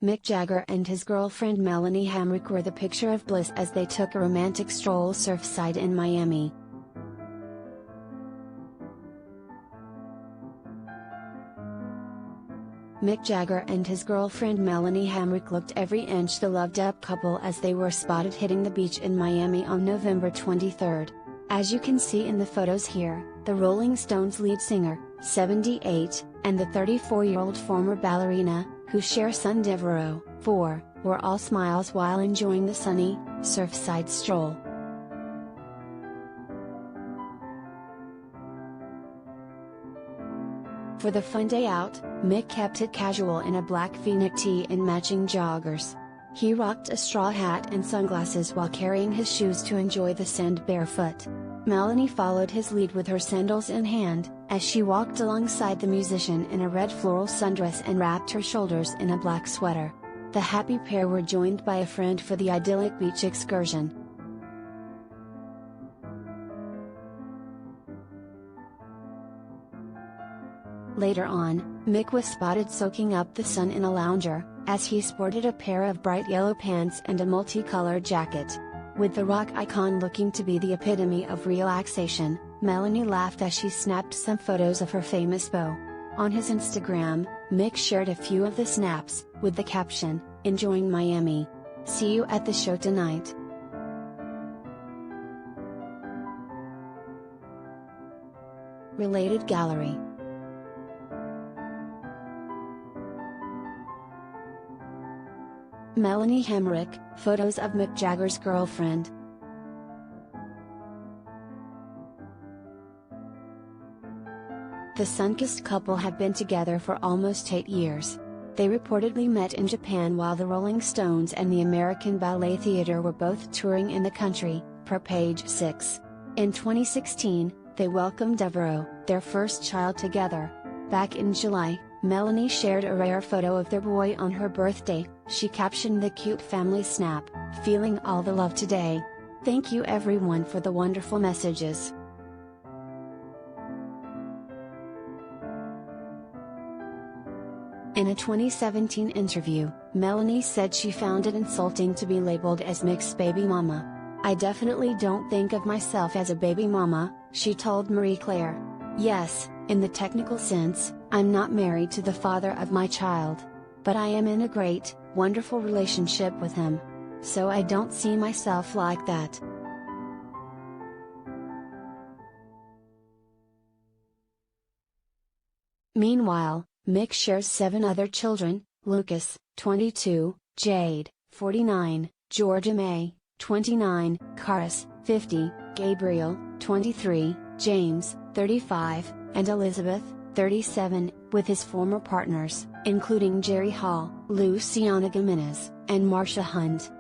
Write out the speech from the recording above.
Mick Jagger and his girlfriend Melanie Hamrick were the picture of bliss as they took a romantic stroll surfside in Miami. Mick Jagger and his girlfriend Melanie Hamrick looked every inch the loved-up couple as they were spotted hitting the beach in Miami on November 23. As you can see in the photos here, the Rolling Stones lead singer, 78, and the 34-year-old former ballerina, who share son Deveraux, 4, were all smiles while enjoying the sunny, surfside stroll. For the fun day out, Mick kept it casual in a black v-neck tee and matching joggers. He rocked a straw hat and sunglasses while carrying his shoes to enjoy the sand barefoot. Melanie followed his lead with her sandals in hand, as she walked alongside the musician in a red floral sundress and wrapped her shoulders in a black sweater. The happy pair were joined by a friend for the idyllic beach excursion. Later on, Mick was spotted soaking up the sun in a lounger, as he sported a pair of bright yellow pants and a multicolored jacket. With the rock icon looking to be the epitome of relaxation, Melanie laughed as she snapped some photos of her famous beau. On his Instagram, Mick shared a few of the snaps, with the caption, "Enjoying Miami. See you at the show tonight." Related gallery. Melanie Hamrick, photos of Mick Jagger's girlfriend. The sun-kissed couple have been together for almost 8 years. They reportedly met in Japan while the Rolling Stones and the American Ballet Theatre were both touring in the country, per page 6. In 2016, they welcomed Deveraux, their first child, together. Back in July, Melanie shared a rare photo of their boy on her birthday. She captioned the cute family snap, "Feeling all the love today. Thank you everyone for the wonderful messages." In a 2017 interview, Melanie said she found it insulting to be labeled as Mick's baby mama. "I definitely don't think of myself as a baby mama," she told Marie Claire. "Yes, in the technical sense, I'm not married to the father of my child. But I am in a great, wonderful relationship with him. So I don't see myself like that." Meanwhile, Mick shares 7 other children: Lucas, 22, Jade, 49, Georgia May, 29, Karis, 50, Gabriel, 23, James, 35, and Elizabeth, 37, with his former partners, including Jerry Hall, Luciana Gimenez, and Marsha Hunt.